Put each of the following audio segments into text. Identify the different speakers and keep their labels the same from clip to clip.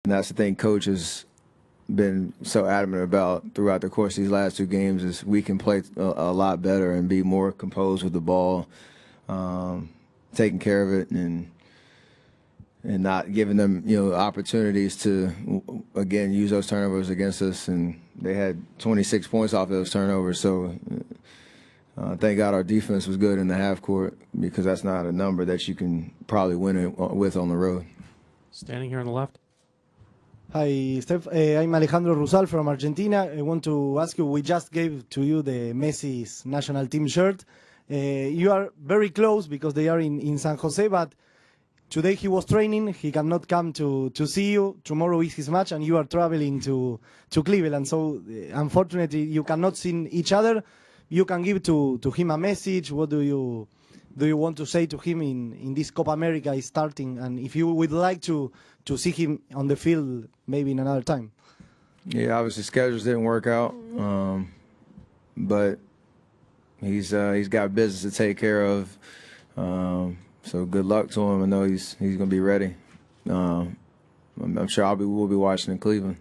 Speaker 1: And that's the thing Coach has been so adamant about throughout the course of these last two games is we can play a lot better and be more composed with the ball, taking care of it and not giving them, opportunities to, again, use those turnovers against us. And they had 26 points off those turnovers. So thank God our defense was good in the half court because that's not a number that you can probably win it with on the road.
Speaker 2: Standing here on the left.
Speaker 3: Hi, Steph. I'm Alejandro Rusal from Argentina. I want to ask you, we just gave to you the Messi's national team shirt. You are very close because they are in San Jose, but today he was training. He cannot come to see you. Tomorrow is his match, and you are traveling to Cleveland. So, unfortunately, you cannot see each other. You can give to him a message. What do you want to say to him in this Copa America is starting? And if you would like to see him on the field maybe in another time.
Speaker 1: Yeah, obviously schedules didn't work out, but he's got business to take care of. So good luck to him. I know he's going to be ready. I'm sure we'll be watching in Cleveland.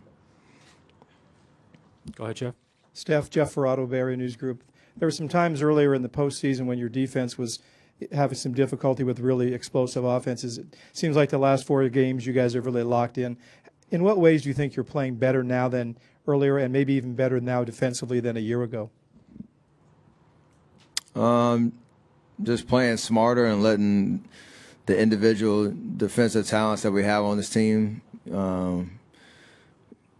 Speaker 2: Go ahead, Jeff.
Speaker 4: Steph, Jeff Ferrato, Bay Area News Group. There were some times earlier in the postseason when your defense was having some difficulty with really explosive offenses. It seems like the last 4 games you guys have really locked in. In what ways do you think you're playing better now than earlier and maybe even better now defensively than a year ago?
Speaker 1: Just playing smarter and letting the individual defensive talents that we have on this team, letting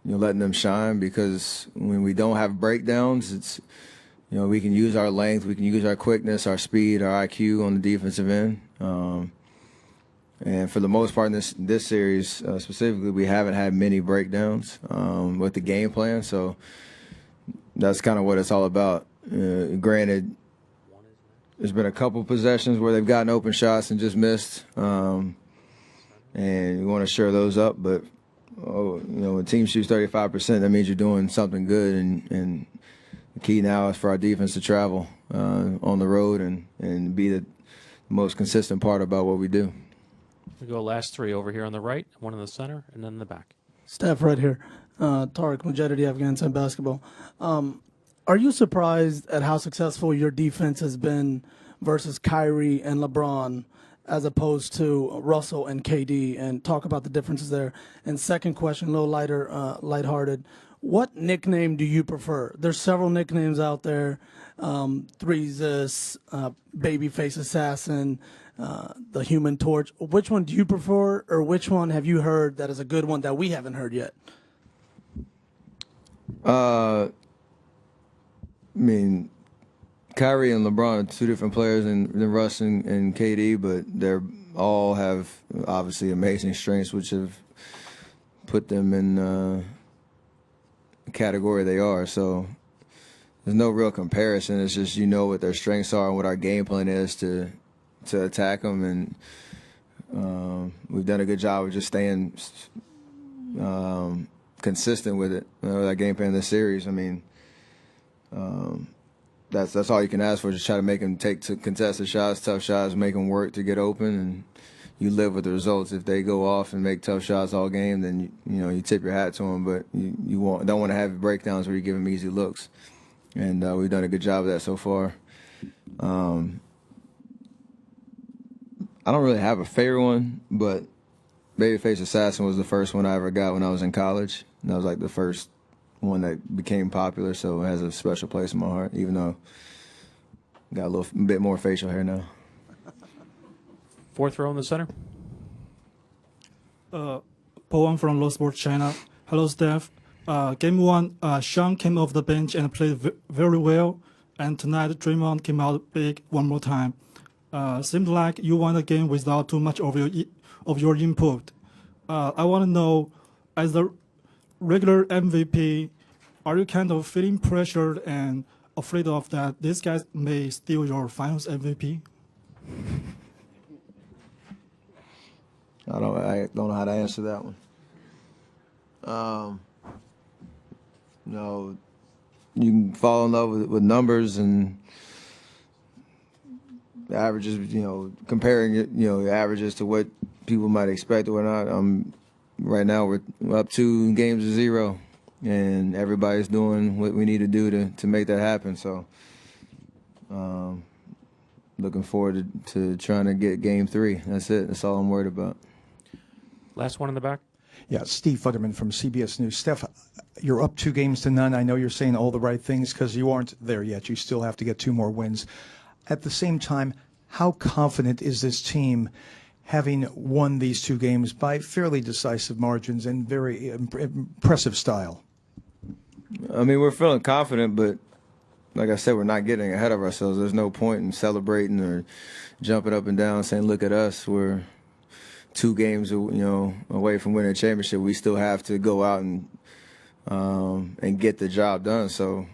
Speaker 1: them shine, because when we don't have breakdowns, it's, we can use our length, we can use our quickness, our speed, our IQ on the defensive end. And for the most part in this series specifically, we haven't had many breakdowns with the game plan. So that's kind of what it's all about. Granted, there's been a couple possessions where they've gotten open shots and just missed. And you want to shore those up. But, when a team shoots 35%, that means you're doing something good. And the key now is for our defense to travel on the road and be the most consistent part about what we do.
Speaker 2: We go last three over here on the right, one in the center, and then in the back.
Speaker 5: Steph right here. Tariq Mujahidi, Afghanistan basketball. Are you surprised at how successful your defense has been versus Kyrie and LeBron as opposed to Russell and KD, and talk about the differences there? And second question, a little lighthearted. What nickname do you prefer? There's several nicknames out there. Threesis, Babyface Assassin, the Human Torch. Which one do you prefer, or which one have you heard that is a good one that we haven't heard yet?
Speaker 1: Kyrie and LeBron are two different players than Russ and KD, but they all have obviously amazing strengths, which have put them in the category they are. So there's no real comparison. It's just what their strengths are and what our game plan is to attack them, and we've done a good job of just staying consistent with it. That game plan this series. That's all you can ask for. Just try to make them take contested shots, tough shots, make them work to get open, and you live with the results. If they go off and make tough shots all game, then you tip your hat to them. But you don't want to have breakdowns where you give them easy looks, and we've done a good job of that so far. I don't really have a favorite one, but Babyface Assassin was the first one I ever got when I was in college. And that was like the first one that became popular, so it has a special place in my heart, even though I got a little bit more facial hair now.
Speaker 2: Fourth row in the center.
Speaker 6: Bowen from Low Sports China. Hello, Steph. Game one, Sean came off the bench and played very well. And tonight, Draymond came out big one more time. Seemed like you won the game without too much of your input. I want to know, as the regular MVP, are you kind of feeling pressured and afraid of that these guys may steal your finals MVP?
Speaker 1: I don't know how to answer that one. You can fall in love with numbers and averages, comparing it, averages to what people might expect or not. right now we're up 2-0, and everybody's doing what we need to do to make that happen. So, looking forward to trying to get Game 3. That's it. That's all I'm worried about.
Speaker 2: Last one in the back.
Speaker 7: Yeah, Steve Futterman from CBS News. Steph, you're up 2-0. I know you're saying all the right things because you aren't there yet. You still have to get 2 more wins. At the same time, how confident is this team having won these 2 games by fairly decisive margins and very impressive style?
Speaker 1: I mean, we're feeling confident, but like I said, we're not getting ahead of ourselves. There's no point in celebrating or jumping up and down saying, look at us. We're 2 games, away from winning a championship. We still have to go out and get the job done. So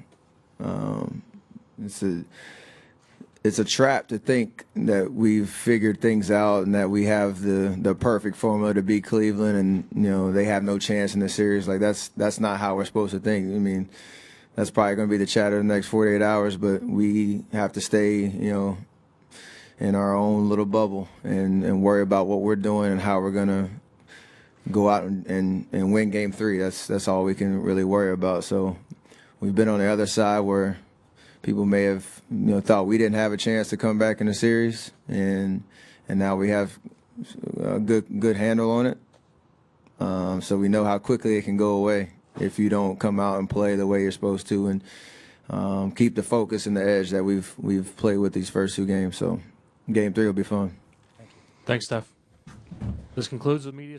Speaker 1: it's a trap to think that we've figured things out and that we have the perfect formula to beat Cleveland and they have no chance in the series. Like that's not how we're supposed to think. I mean, that's probably going to be the chatter the next 48 hours, but we have to stay, in our own little bubble and worry about what we're doing and how we're going to go out and win Game 3. That's all we can really worry about. So we've been on the other side where people may have thought we didn't have a chance to come back in the series, and now we have a good handle on it. So we know how quickly it can go away if you don't come out and play the way you're supposed to and keep the focus and the edge that we've played with these first 2 games. So Game 3 will be fun.
Speaker 2: Thanks, Steph. This concludes the media